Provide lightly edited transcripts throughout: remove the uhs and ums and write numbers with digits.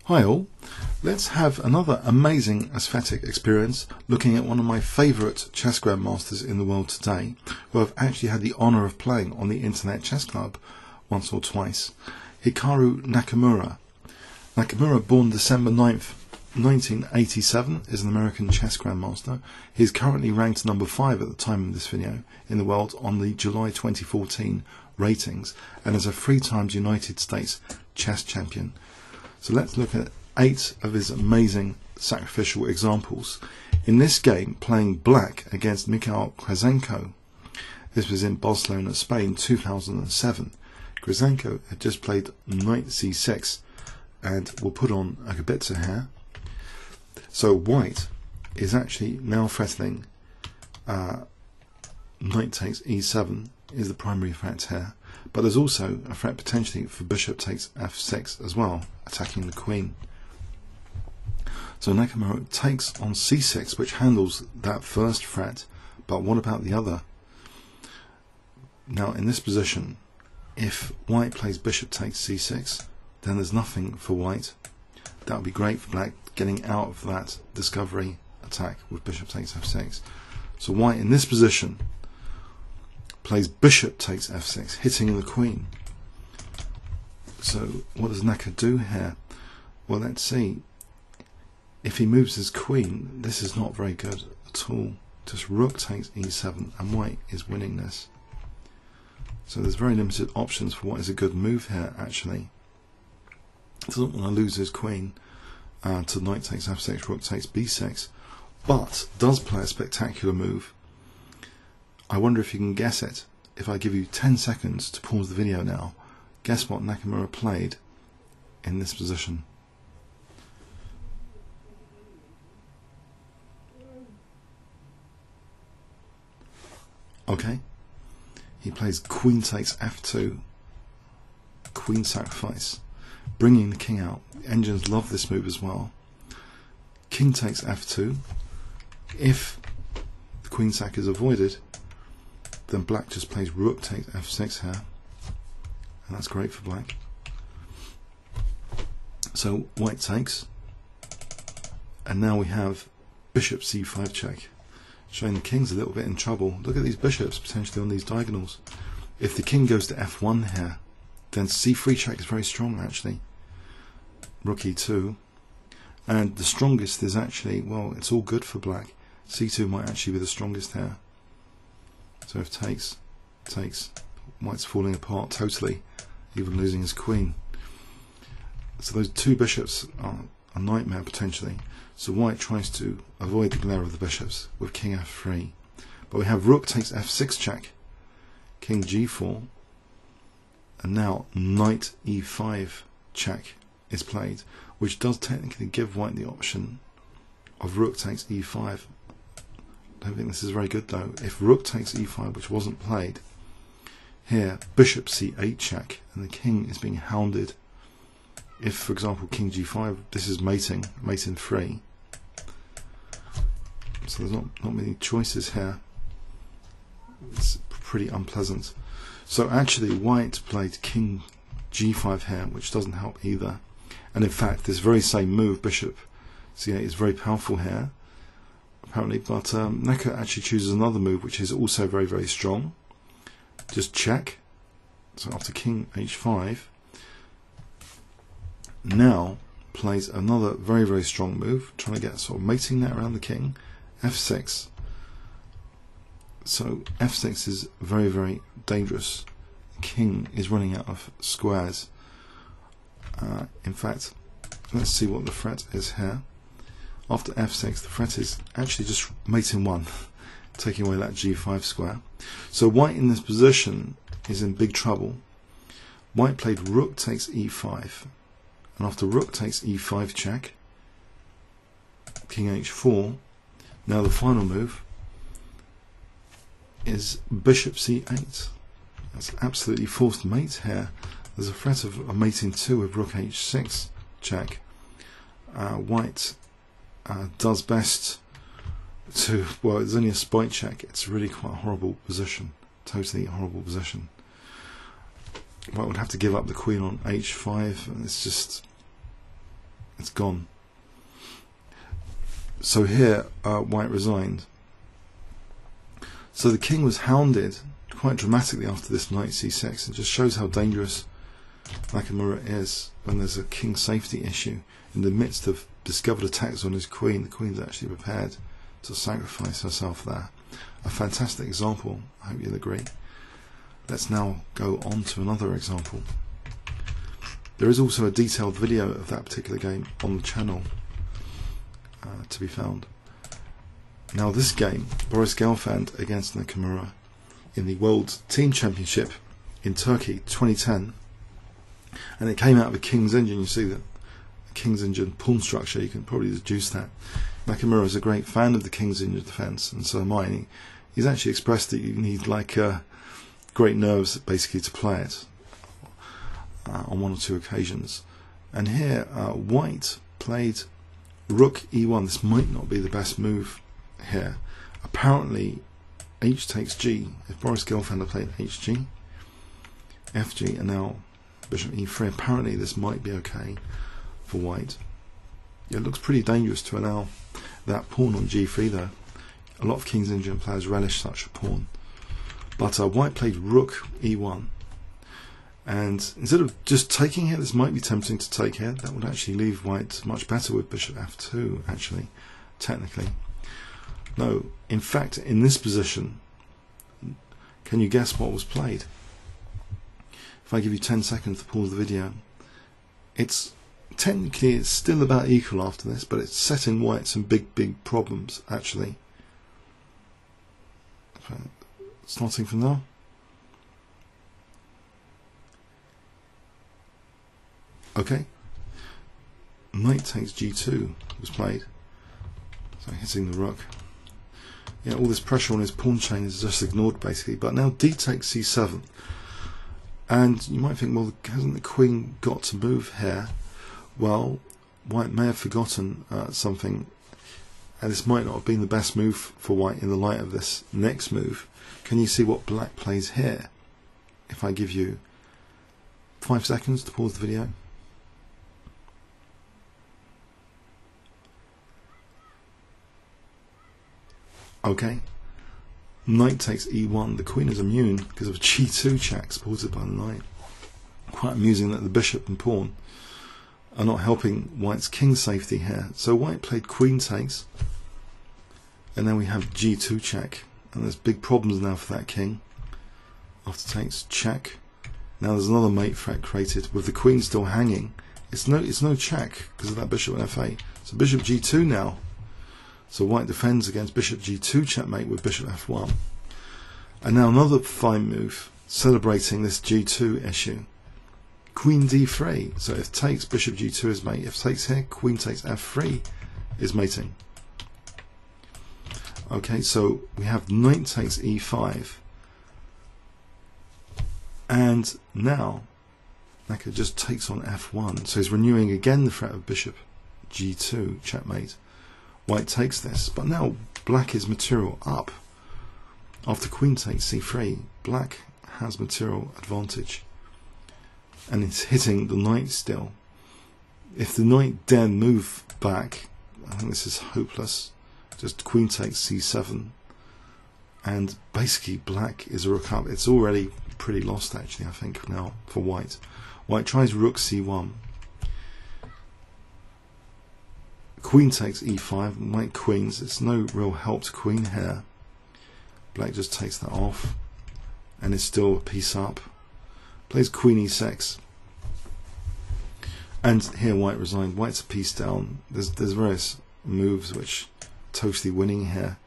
Hi all, let's have another amazing aesthetic experience looking at one of my favourite chess grandmasters in the world today, who I've actually had the honour of playing on the Internet Chess Club once or twice, Hikaru Nakamura. Nakamura, born December 9th, 1987, is an American chess grandmaster. He is currently ranked number 5 at the time of this video in the world on the July 2014 ratings and is a 3-time United States chess champion. So let's look at 8 of his amazing sacrificial examples. In this game, playing black against Mikhail Gavriel. This was in Barcelona, Spain, 2007. Gavriel had just played knight c6 and will put on a Gambit here. So white is actually now threatening knight takes e7 is the primary threat here. But there's also a threat potentially for bishop takes f6 as well, attacking the queen. So Nakamura takes on c6, which handles that first threat, but what about the other? Now in this position, if white plays bishop takes c6, then there's nothing for white. That would be great for black, getting out of that discovery attack with bishop takes f6. So white in this position plays bishop takes f6, hitting the queen. So what does Naka do here? Well, let's see. If he moves his queen, this is not very good at all. Just rook takes e7, and white is winning this. So there's very limited options for what is a good move here, actually. He doesn't want to lose his queen to knight takes f6, rook takes b6, but does play a spectacular move. I wonder if you can guess it. If I give you 10 seconds to pause the video now, guess what Nakamura played in this position. Okay, he plays queen takes f2, queen sacrifice, bringing the king out. The engines love this move as well. King takes f2. If the queen sack is avoided, then black just plays rook takes f6 here, and that's great for black. So white takes, and now we have bishop c5 check, showing the king's a little bit in trouble. Look at these bishops potentially on these diagonals. If the king goes to f1 here, then c3 check is very strong actually. Rook e2, and the strongest is actually, well, it's all good for black. c2 might actually be the strongest here. So if takes, white's falling apart totally, even losing his queen. So those two bishops are a nightmare potentially. So white tries to avoid the glare of the bishops with king f3. But we have rook takes f6 check, king g4, and now knight e5 check is played, which does technically give white the option of rook takes e5. I don't think this is very good though. If rook takes e5, which wasn't played, here bishop c8 check, and the king is being hounded. If, for example, king g5, this is mating 3. So there's not many choices here. It's pretty unpleasant. So actually white played king g5 here, which doesn't help either. And in fact, this very same move, bishop c8, is very powerful here, apparently, but Naka actually chooses another move which is also very, very strong. Just check. So after king h5, now plays another very, very strong move, trying to get sort of mating net around the king, f6. So f6 is very, very dangerous. The king is running out of squares. In fact, let's see what the threat is here. After f6, the threat is actually just mating 1, taking away that g5 square. So white in this position is in big trouble. White played rook takes e5, and after rook takes e5 check, king h4, now the final move is bishop c8. That's absolutely forced mate here. There's a threat of a mating 2 with rook h6 check. White does best to, well, it's only a spite check. It's really quite a horrible position, totally horrible position. White would have to give up the queen on h5, and it's just It's gone. So here, white resigned. So the king was hounded quite dramatically after this knight c6. It just shows how dangerous Nakamura is when there's a king safety issue. In the midst of discovered attacks on his queen, the queen's actually prepared to sacrifice herself there. A fantastic example, I hope you'll agree. Let's now go on to another example. There is also a detailed video of that particular game on the channel to be found. Now this game, Boris Gelfand against Nakamura in the World Team Championship in Turkey 2010, and it came out of a King's Engine. You see that King's Engine pawn structure, you can probably deduce that. Nakamura is a great fan of the King's Engine defence, and so am I. He's actually expressed that you need like great nerves basically to play it on one or two occasions. And here white played rook e1. This might not be the best move here. Apparently h takes g. If Boris Gelfand had played hg, fg, and now bishop e3, apparently this might be okay for white. It looks pretty dangerous to allow that pawn on g3 though. A lot of King's Engine players relish such a pawn. But white played rook e1, and instead of just taking here, this might be tempting to take here. That would actually leave white much better with bishop f2, actually, technically. No, in fact, in this position, can you guess what was played? If I give you 10 seconds to pause the video, it's technically it's still about equal after this, but it's setting white some big problems, actually. Starting from now. Okay. Knight takes g2 was played. So hitting the rook. Yeah, all this pressure on his pawn chain is just ignored basically. But now d takes c7. And you might think, well, hasn't the queen got to move here? Well, white may have forgotten something, and this might not have been the best move for white in the light of this next move. Can you see what black plays here? If I give you 5 seconds to pause the video. Okay. Knight takes e1. The queen is immune because of a g2 check supported by the knight. Quite amusing that the bishop and pawn are not helping white's king safety here. So white played queen takes, and then we have g2 check, and there's big problems now for that king. After takes check. Now there's another mate threat created with the queen still hanging. It's no check because of that bishop and f8. So bishop g2 now. So white defends against bishop g2 checkmate with bishop f1. And now another fine move celebrating this g2 issue. Queen d3. So if takes, bishop g2 is mate. If takes here, queen takes f3 is mating. Okay, so we have knight takes e5. And now Naka just takes on f1. So he's renewing again the threat of bishop g2 checkmate. White takes this, but now black is material up. After queen takes c3, black has material advantage, and it's hitting the knight still. If the knight dare move back, I think this is hopeless. Just queen takes c7, and basically black is a rook up. It's already pretty lost actually, I think, now for white. White tries rook c1. Queen takes e5, white queens. It's no real help to queen here. Black just takes that off, and is still a piece up. Plays queen e6, and here white resigned. White's a piece down. There's various moves which are totally winning here.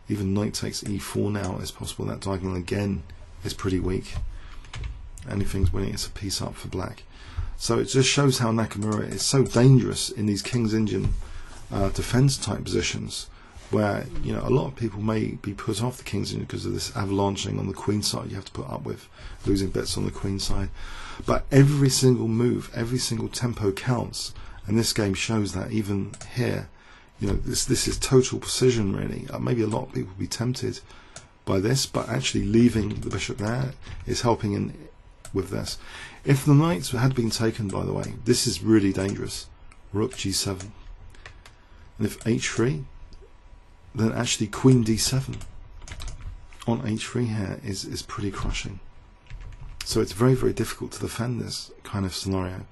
Even knight takes e4 now is possible. That diagonal again is pretty weak. Anything's winning. It's a piece up for black. So it just shows how Nakamura is so dangerous in these King's Engine defense type positions, where a lot of people may be put off the King's Engine because of this avalanching on the queen side you have to put up with, losing bits on the queen side. But every single move, every single tempo counts, and this game shows that. Even here, this is total precision really. Maybe a lot of people will be tempted by this, but actually leaving the bishop there is helping in with this. If the knights had been taken, by the way, this is really dangerous rook g7. And if h3, then actually queen d7 on h3 here is pretty crushing. So it's very, very difficult to defend this kind of scenario.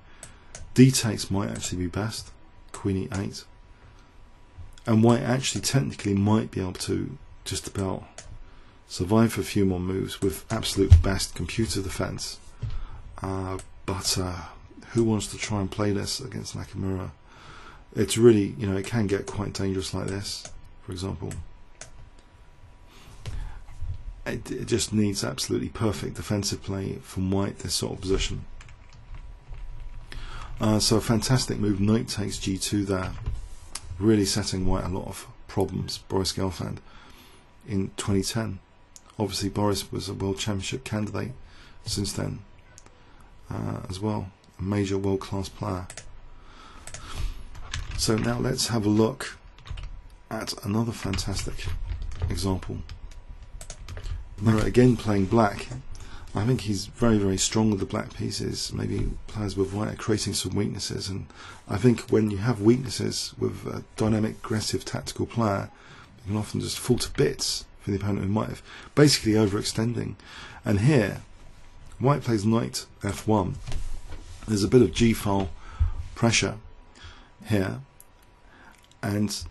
D takes might actually be best, queen e8. And white actually technically might be able to just about survive for a few more moves with absolute best computer defense. But who wants to try and play this against Nakamura? It's really, you know, it can get quite dangerous like this, for example. It just needs absolutely perfect defensive play from white, this sort of position. So a fantastic move, knight takes g2 there, really setting white a lot of problems. Boris Gelfand in 2010. Obviously Boris was a world championship candidate since then as well, a major world-class player. So now let's have a look at another fantastic example. Nakamura again playing black. I think he's very, very strong with the black pieces. Maybe players with white are creating some weaknesses, and I think when you have weaknesses with a dynamic, aggressive, tactical player, you can often just fall to bits for the opponent who might have basically overextending. And here, white plays knight f1. There's a bit of g-file pressure here, and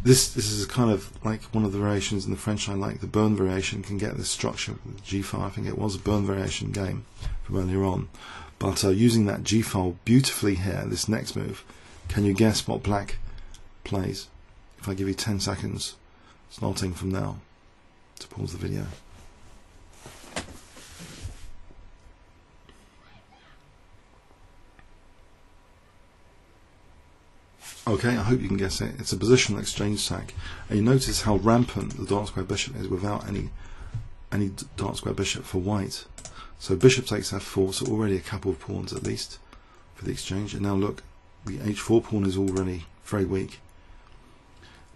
this is kind of like one of the variations in the French I like. The Bern variation can get this structure with g-file. I think it was a Bern variation game from earlier on, but using that g-file beautifully here, this next move, can you guess what black plays? If I give you 10 seconds starting from now to pause the video. Okay, I hope you can guess it. It's a positional exchange sack, and you notice how rampant the dark square bishop is without any dark square bishop for white. So bishop takes f4, so already a couple of pawns at least for the exchange. And now look, the h4 pawn is already very weak.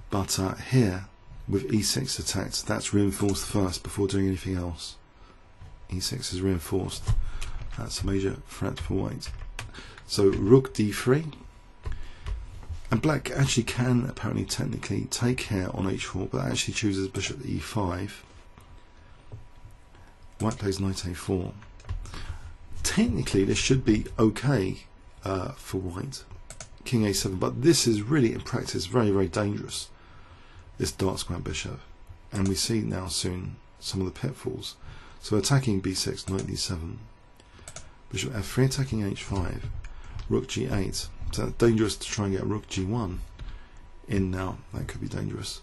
But here, with e6 attacked, that's reinforced first before doing anything else. e6 is reinforced. That's a major threat for white. So rook d3. And black actually can apparently technically take here on h4, but actually chooses bishop e5. White plays knight a4. Technically this should be okay for white. King a7, but this is really in practice very, very dangerous, this dark square bishop. And we see now soon some of the pitfalls. So attacking b6, knight d7, bishop f3, attacking h5, rook g8. So dangerous to try and get rook g1 in now. That could be dangerous.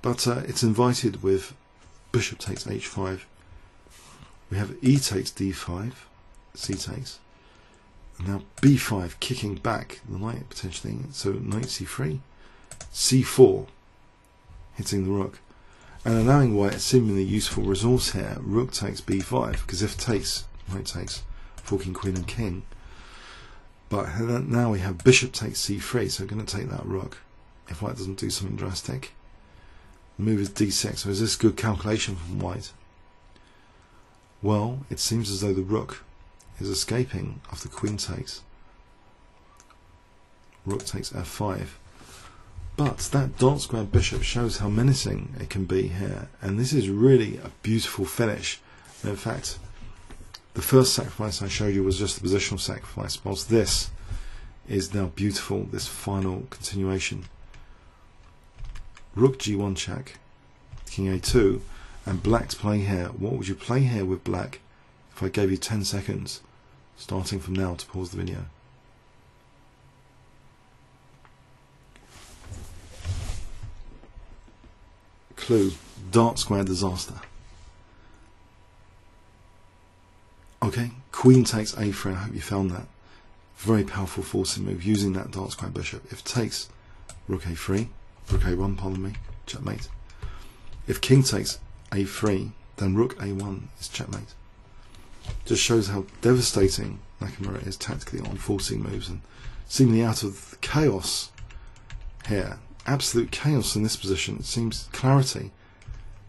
But it's invited with bishop takes h5. We have e takes d5, c takes. And now b5, kicking back the knight potentially. So knight c3, c4, hitting the rook. And allowing white a seemingly useful resource here, rook takes b5, because if takes, white takes, forking queen and king. But now we have bishop takes c3, so we're going to take that rook if white doesn't do something drastic. The move is d6, so is this good calculation from white? Well, it seems as though the rook is escaping after queen takes. Rook takes f5. But that dark square bishop shows how menacing it can be here, and this is really a beautiful finish. And in fact, the first sacrifice I showed you was just the positional sacrifice, whilst this is now beautiful, this final continuation. Rook g1 check, king a2, and black to play here. What would you play here with black if I gave you 10 seconds, starting from now, to pause the video? Clue, dark square disaster. Okay, queen takes a3, I hope you found that. Very powerful forcing move using that dark square bishop. If takes, rook a3, rook a1, pardon me, checkmate. If king takes a3, then rook a1 is checkmate. Just shows how devastating Nakamura is tactically on forcing moves, and seemingly out of chaos here. Absolute chaos in this position. It seems clarity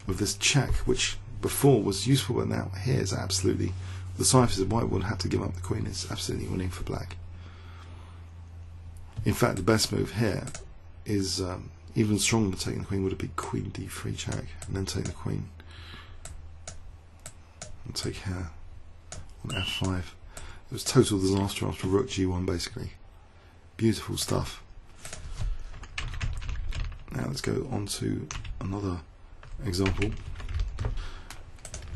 with this check, which before was useful, but now here is absolutely... The ciphers of white would have to give up the queen. It's absolutely winning for black. In fact, the best move here is even stronger than taking the queen would have been queen d3 check, and then take the queen and take here on f5. It was total disaster after rook g1 basically. Beautiful stuff. Now let's go on to another example.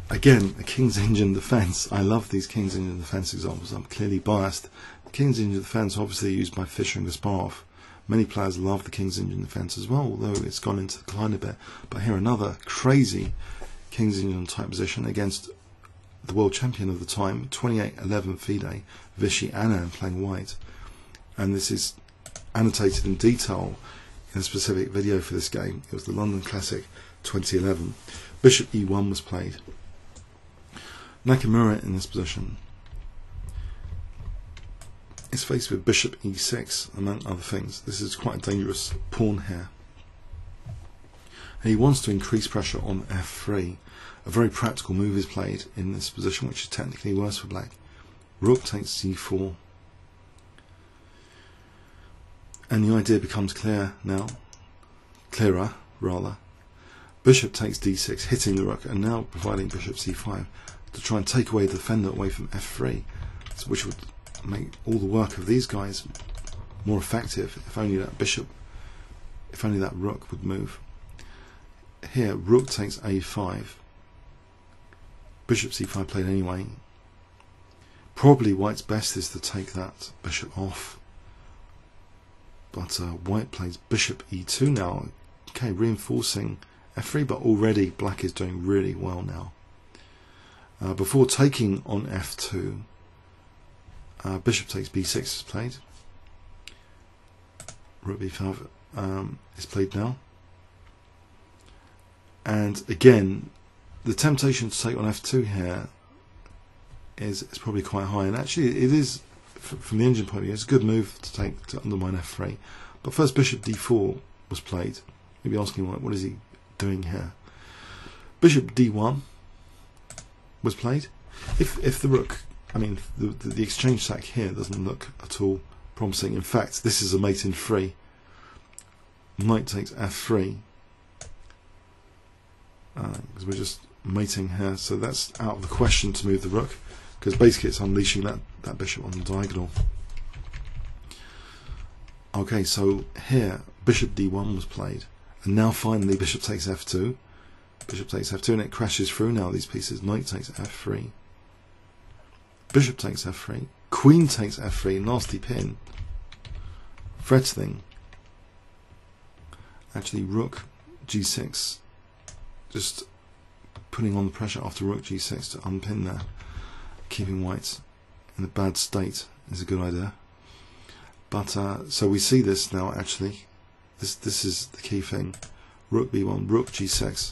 Again, a King's Indian defence. I love these King's Indian defence examples. I'm clearly biased. The King's Indian defence obviously used by Fischer and Kasparov. Many players love the King's Indian defence as well, although it's gone into decline a bit. But here another crazy King's Indian type position against the world champion of the time, 28-11 FIDE, Vishy Anand playing white. And this is annotated in detail in a specific video for this game. It was the London Classic 2011. Bishop e1 was played. Nakamura in this position is faced with bishop e6, among other things. This is quite a dangerous pawn here. And he wants to increase pressure on f3. A very practical move is played in this position, which is technically worse for black. Rook takes c4. And the idea becomes clearer rather. Bishop takes d6, hitting the rook, and now providing bishop c5 to try and take away the defender away from f3, which would make all the work of these guys more effective if only that rook would move. Here, rook takes a5. Bishop c5 played anyway. Probably white's best is to take that bishop off. But white plays bishop e2 now. Okay, reinforcing f3, but already black is doing really well now. Before taking on f2, bishop takes b6 is played. Rook b5 is played now. And again, the temptation to take on f2 here is probably quite high. And actually, it is, from the Indian point of view, it's a good move to take to undermine f3. But first, bishop d4 was played. Maybe asking what is he doing here? Bishop d1 was played. If the rook, I mean the exchange sack here doesn't look at all promising. In fact, this is a mate in 3. Knight takes f3 because we're just mating here, so that's out of the question to move the rook, because basically it's unleashing that bishop on the diagonal. Okay, so here bishop d1 was played, and now finally bishop takes f2. Bishop takes f2, and it crashes through now these pieces. Knight takes f3. Bishop takes f3. Queen takes f3. Nasty pin. Threatening. Actually, rook g6. Just putting on the pressure after rook g6 to unpin there. Keeping white in a bad state is a good idea. But so we see this now. Actually, this is the key thing. Rook b1. Rook g6.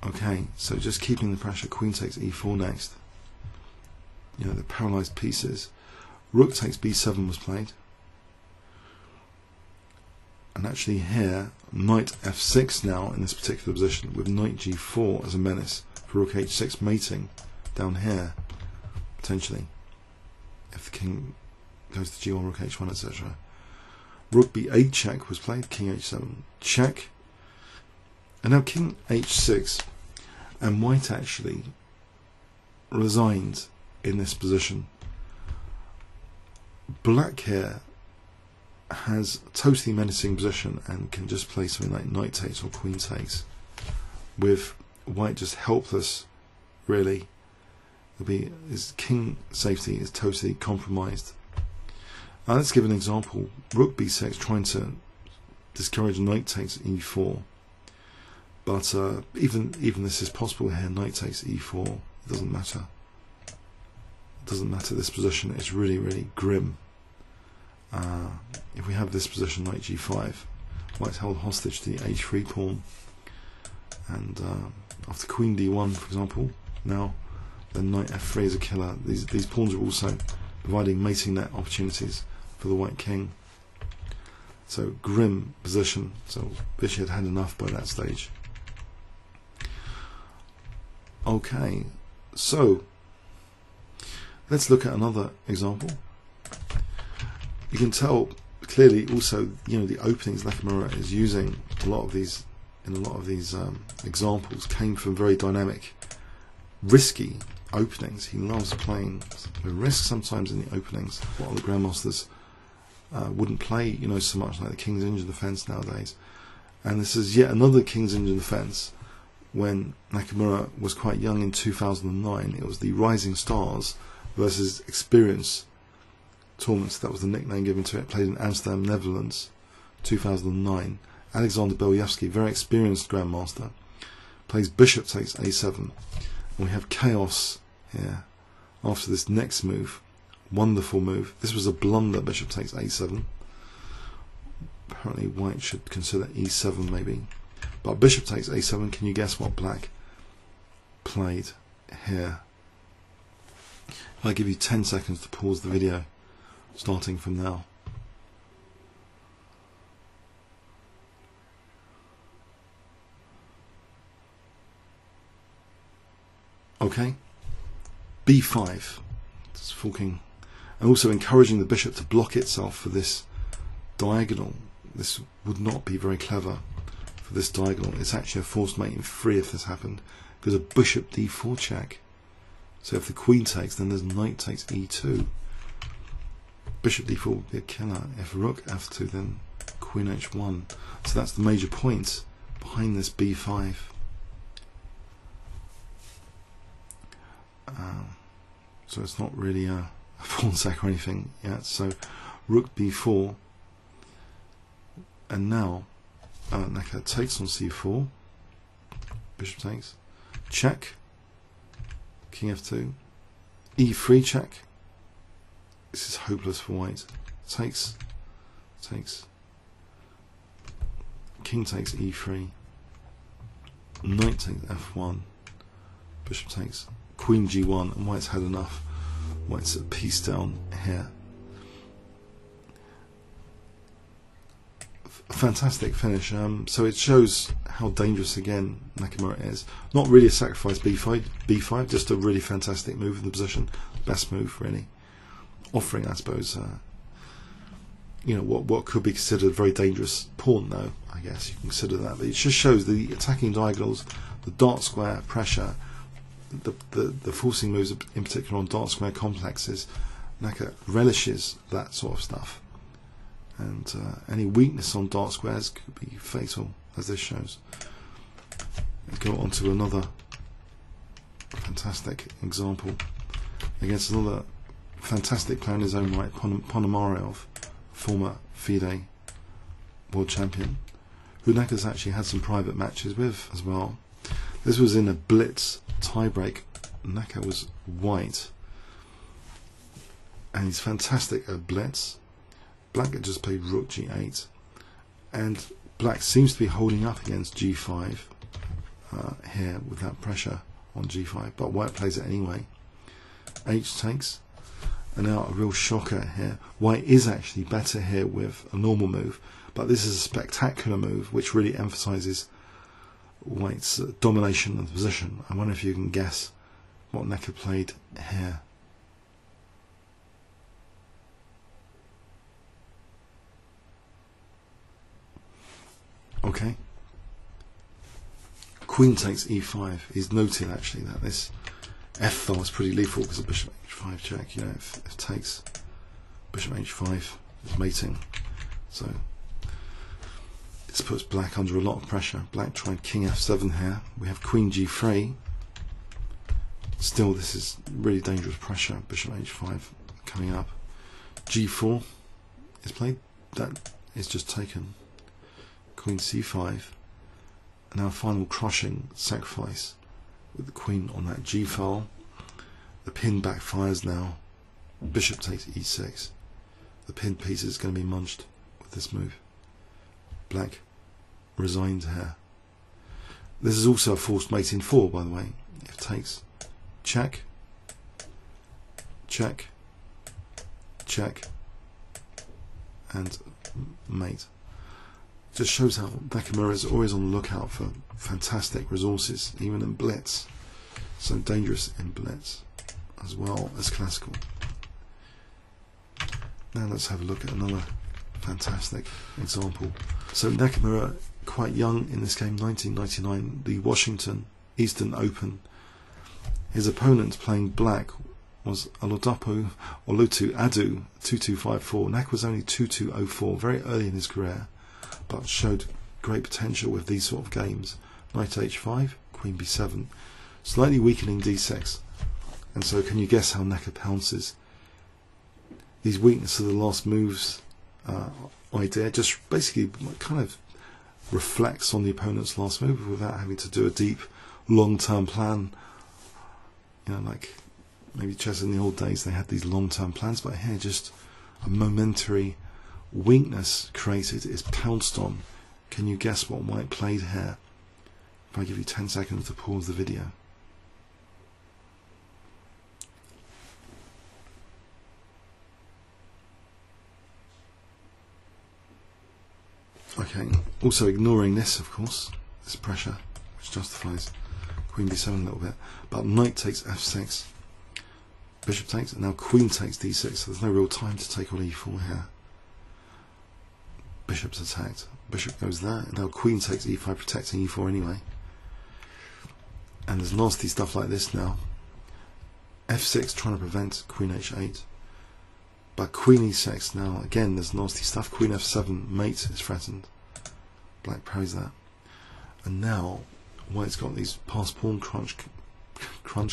Okay, so just keeping the pressure. Queen takes e4 next. You know, the paralysed pieces. Rook takes b7 was played. And actually here, knight f6 now in this particular position, with knight g4 as a menace for rook h6 mating down here, potentially, if the king goes to g1, rook h1, etc. Rook b8 check was played, king h7 check. And now king h6, and white actually resigned in this position. Black here has a totally menacing position and can just play something like knight takes or queen takes, with white just helpless, really. His king safety is totally compromised. Let's give an example. Rook b6, trying to discourage knight takes e4. But even this is possible here. Knight takes e4. It doesn't matter. It doesn't matter. This position is really, really grim. If we have this position, knight g5, white's held hostage to the h3 pawn, and after queen d1, for example, now then knight f3 is a killer. These pawns are also providing mating net opportunities for the white king. So grim position. So Vishy had enough by that stage. Okay, so Let's look at another example. You can tell clearly also, the openings Nakamura is using a lot of these examples came from very dynamic, risky openings. He loves playing with risk sometimes in the openings. A lot of the grandmasters wouldn't play, so much like the King's Engine defense nowadays. And this is yet another King's Engine defense. When Nakamura was quite young in 2009, it was the Rising Stars versus Experience tournaments. That was the nickname given to it. Played in Amsterdam, Netherlands, 2009. Alexander Beljavsky, very experienced grandmaster, plays bishop takes a7, and we have chaos here after this next move. Wonderful move. This was a blunder. Bishop takes a7. Apparently white should consider e7 maybe, but bishop takes a7. Can you guess what black played here? I'll give you 10 seconds to pause the video starting from now. Okay, b5, it's forking, and also encouraging the bishop to block itself for this diagonal. This would not be very clever for this diagonal. It's actually a forced mate in 3 if this happened, because a bishop d4 check. So if the queen takes, then there's knight takes e2. Bishop d4 would be a killer. If rook f2, then queen h1. So that's the major point behind this b5. So it's not really a pawn sack or anything yet. So rook b4, and now Naka takes on c4, bishop takes, check, king f2, e3 check. This is hopeless for white. Takes, king takes e3, knight takes f1, bishop takes, queen g1, and white's had enough. White's a piece down here. A fantastic finish. So it shows how dangerous again Nakamura is. Not really a sacrifice b5, just a really fantastic move in the position. Best move really. Offering, I suppose, what could be considered a very dangerous pawn, though. I guess you can consider that. But it just shows the attacking diagonals, the dark square pressure, the forcing moves in particular on dark square complexes. Naka relishes that sort of stuff, and any weakness on dark squares could be fatal, as this shows. Let's go on to another fantastic example against another fantastic player in his own right, Ponomarev, former FIDE world champion, who Naka's actually had some private matches with as well. This was in a blitz tiebreak. Naka was white, and he's fantastic at blitz. Black had just played rook g8, and black seems to be holding up against g5 here with that pressure on g5, but white plays it anyway. H takes, and now a real shocker here. White is actually better here with a normal move, but this is a spectacular move which really emphasizes white's domination of the position. I wonder if you can guess what Naka played here. Okay. Queen takes e5. He's noted actually that this f-file is pretty lethal because of bishop h5 check. If takes, bishop h5 is mating. So this puts black under a lot of pressure. Black tried king f7 here. We have queen g3. Still, this is really dangerous pressure. Bishop h5 coming up. g4 is played. That is just taken. Queen c5. And now final crushing sacrifice with the queen on that g file. The pin backfires now. Bishop takes e6. The pin piece is going to be munched with this move. Black resigned here. This is also a forced mate in 4, by the way. If takes, check, check, check, and mate. Just shows how Nakamura is always on the lookout for fantastic resources, even in blitz. So dangerous in blitz. as well as classical. Now let's have a look at another fantastic example. So Nakamura, quite young in this game, 1999, the Washington Eastern Open. His opponent playing black was Olodapo Olutu Adu 2254. Nak was only 2204, very early in his career, but showed great potential with these sort of games. Knight h5, Queen b7, slightly weakening d6. And so can you guess how Naka pounces? These weaknesses of the last moves idea just basically kind of reflects on the opponent's last move without having to do a deep long-term plan. You know, like maybe chess in the old days, they had these long-term plans, but here just a momentary weakness created is pounced on. Can you guess what White played here? If I give you 10 seconds to pause the video. Okay, also ignoring this, of course, this pressure, which justifies Queen b7 a little bit, but Knight takes f6, Bishop takes, and now Queen takes d6, so there's no real time to take on e4 here. Bishop's attacked, Bishop goes there, and now Queen takes e5, protecting e4 anyway. And there's nasty stuff like this now. f6 trying to prevent Queen h8. But Queen e6 now, again, there's nasty stuff. Queen f7, mate is threatened. Black parries that. And now, White's got these pass pawn crunch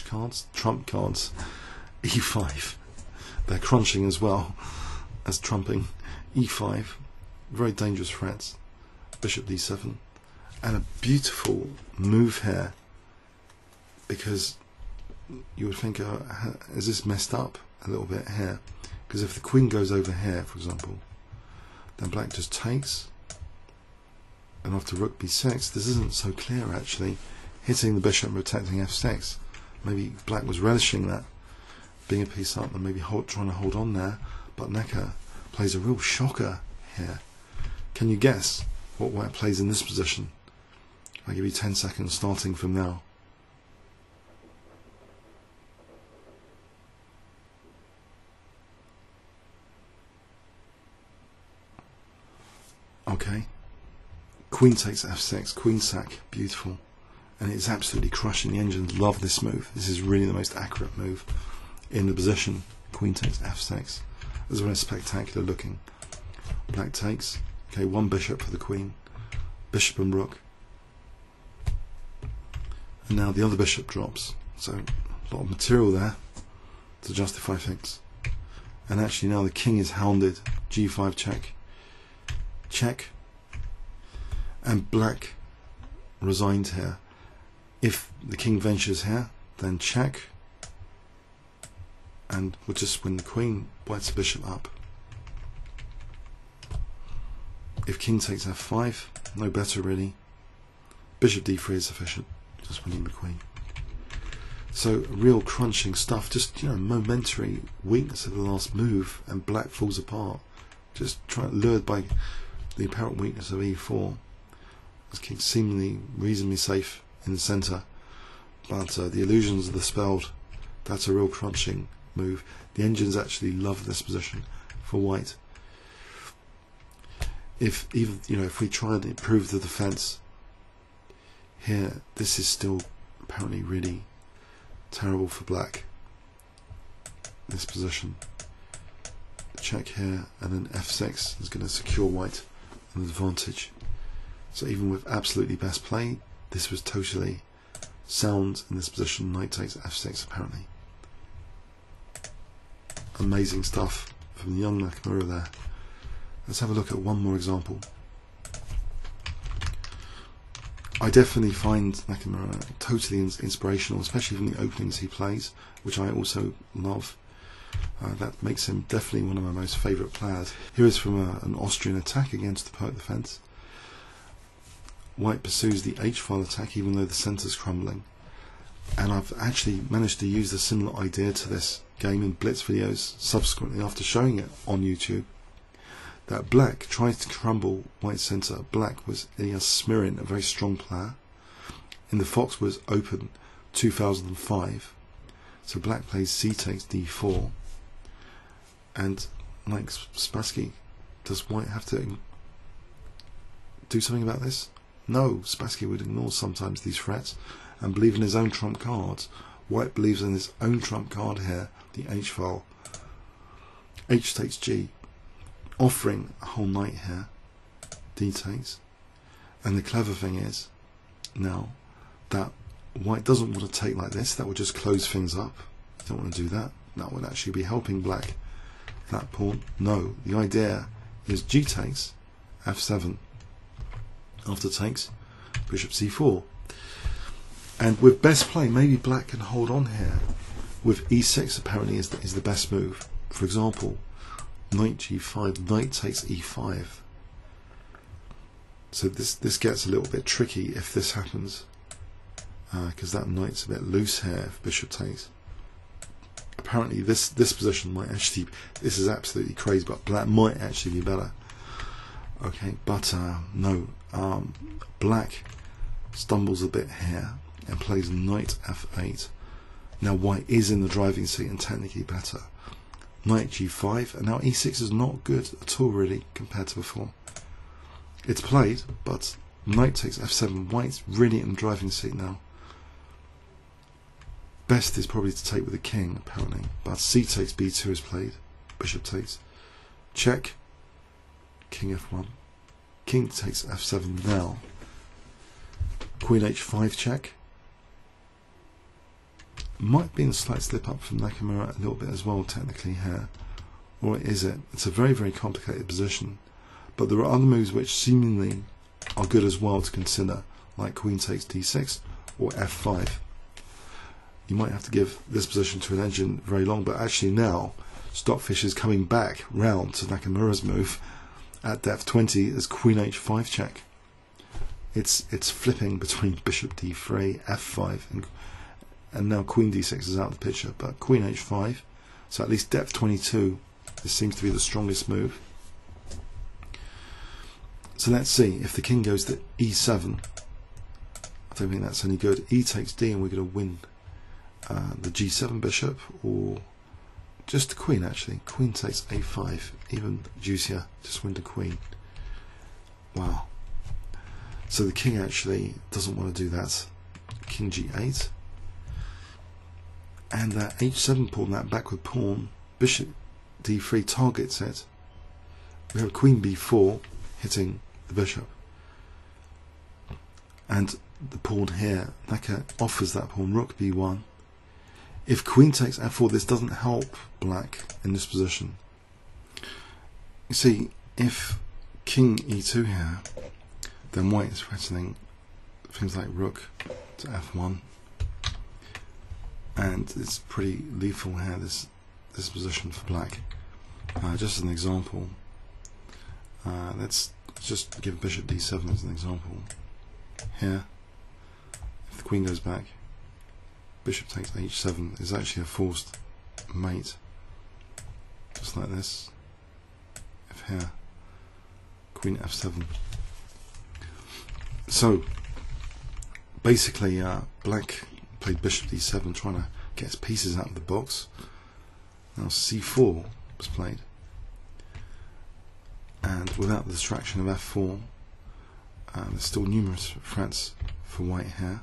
cards, trump cards. e5. They're crunching as well as trumping. e5, very dangerous threats. Bishop d7. And a beautiful move here, because you would think, is this messed up a little bit here? Because if the Queen goes over here, for example, then Black just takes, and after Rook b6, this isn't so clear actually, hitting the Bishop and protecting f6. Maybe Black was relishing that, being a piece up and maybe trying to hold on there, but Naka plays a real shocker here. Can you guess what White plays in this position? If I give you 10 seconds starting from now. Okay, Queen takes f6, Queen sack, beautiful, and it's absolutely crushing. The engines love this move. This is really the most accurate move in the position. Queen takes f6. This one is spectacular looking. Black takes, okay, one bishop for the Queen, Bishop and Rook, and now the other bishop drops, so a lot of material there to justify things. And actually now the King is hounded, g5 check, check, and Black resigned here. If the King ventures here, then check, and we'll just win the Queen. White's bishop up. If King takes f5, no better really. Bishop d3 is sufficient, just winning the Queen. So real crunching stuff, just, you know, momentary weakness of the last move, and Black falls apart, just lured by the apparent weakness of e4. This King seemingly reasonably safe in the centre, but the illusions of the spelled, that's a real crunching move. The engines actually love this position for White. If even, you know, if we try and improve the defence here, this is still apparently really terrible for Black. This position. Check here, and then f6 is going to secure White an advantage. So even with absolutely best play, this was totally sound in this position. Knight takes f6 apparently. Amazing stuff from the young Nakamura there. Let's have a look at one more example. I definitely find Nakamura totally inspirational, especially from the openings he plays, which I also love. That makes him definitely one of my most favourite players. Here is from an Austrian attack against the poke defence. White pursues the h-file attack even though the centre's crumbling. And I've actually managed to use a similar idea to this game in blitz videos subsequently after showing it on YouTube. That Black tried to crumble White's centre. Black was Ilyas Smirin, a very strong player. In the Fox was Open 2005. So black plays c takes d4, and like Spassky, does white have to do something about this? No, Spassky would ignore sometimes these threats and believe in his own trump cards. White believes in his own trump card here, the h file. H takes g, offering a whole knight here. D takes. And the clever thing is, now, that white doesn't want to take like this. That would just close things up. You don't want to do that. That would actually be helping black. That pawn. No, the idea is g takes, f7. After takes, bishop c4. And with best play, maybe black can hold on here. With e6 apparently is the best move. For example, knight g5, knight takes e5. So this gets a little bit tricky if this happens, because that knight's a bit loose here if bishop takes. Apparently this position might actually, this is absolutely crazy, but black might actually be better. Okay, but no, black stumbles a bit here and plays knight f8. Now white is in the driving seat and technically better. Knight g5, and now e6 is not good at all really compared to before. It's played, but knight takes f7. White's really in the driving seat now. Best is probably to take with the king, apparently, but c takes b2 is played. Bishop takes. Check. King f1. King takes f7 now. Queen h5 check. Might be in a slight slip up from Nakamura a little bit as well, technically here. Or is it? It's a very, very complicated position. But there are other moves which seemingly are good as well to consider, like queen takes d6 or f5. You might have to give this position to an engine very long, but actually now Stockfish is coming back round to Nakamura's move at depth 20 as queen h5 check. It's flipping between bishop d3, f5, and now queen d6 is out of the picture, but queen h5, so at least depth 22, this seems to be the strongest move. So let's see, if the king goes to e7, I don't think that's any good. E takes d and we're going to win the g7 bishop, or just the queen actually. Queen takes a5, even juicier, just win the queen. Wow. So the king actually doesn't want to do that. King g8. And that h7 pawn, that backward pawn, bishop d3 targets it. We have queen b4 hitting the bishop. And the pawn here, Naka offers that pawn, rook b1. If queen takes f4, this doesn't help black in this position. You see, if king e2 here, then white is threatening things like rook to f1. And it's pretty lethal here, this position for black. Just as an example, let's just give bishop d7 as an example. Here, if the queen goes back, bishop takes h7 is actually a forced mate, just like this. If here, queen f7. So basically, black played bishop d7, trying to get his pieces out of the box. Now c4 was played, and without the distraction of f4, there's still numerous threats for white here,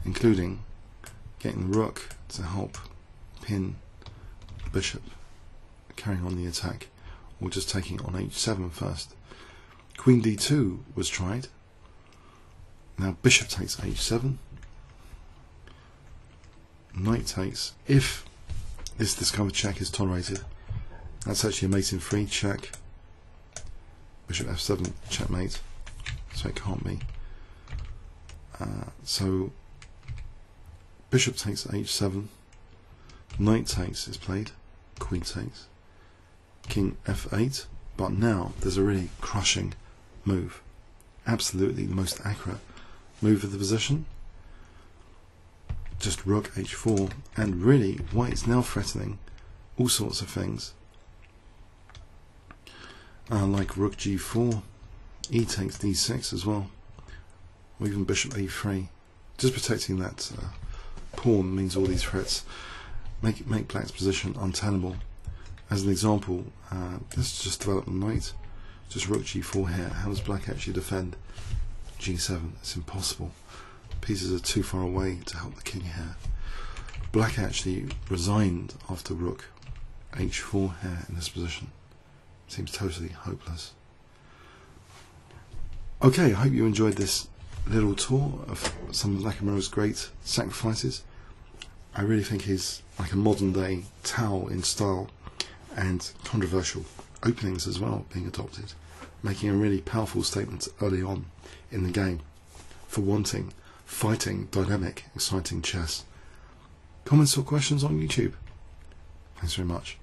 including getting the rook to help pin the bishop, carrying on the attack, or just taking it on h7 first. Queen d2 was tried. Now bishop takes h7. Knight takes. If this discovered check is tolerated, that's actually a mate in 3 check. Bishop f7 checkmate, so it can't be. So bishop takes h7, knight takes is played, queen takes, king f8, but now there's a really crushing move, absolutely the most accurate move of the position. Just rook h4, and really white is now threatening all sorts of things, like rook g4, e takes d6 as well, or even bishop a3. Just protecting that pawn means all these threats. make black's position untenable. As an example, let's just develop the knight. Just rook g4 here. How does black actually defend? g7. It's impossible. Pieces are too far away to help the king here. Black actually resigned after rook h4 here in this position. Seems totally hopeless. Okay, I hope you enjoyed this little tour of some of Nakamura's great sacrifices. I really think he's like a modern day Tao in style, and controversial openings as well being adopted, making a really powerful statement early on in the game for wanting fighting, dynamic, exciting chess. Comments or questions on YouTube? Thanks very much.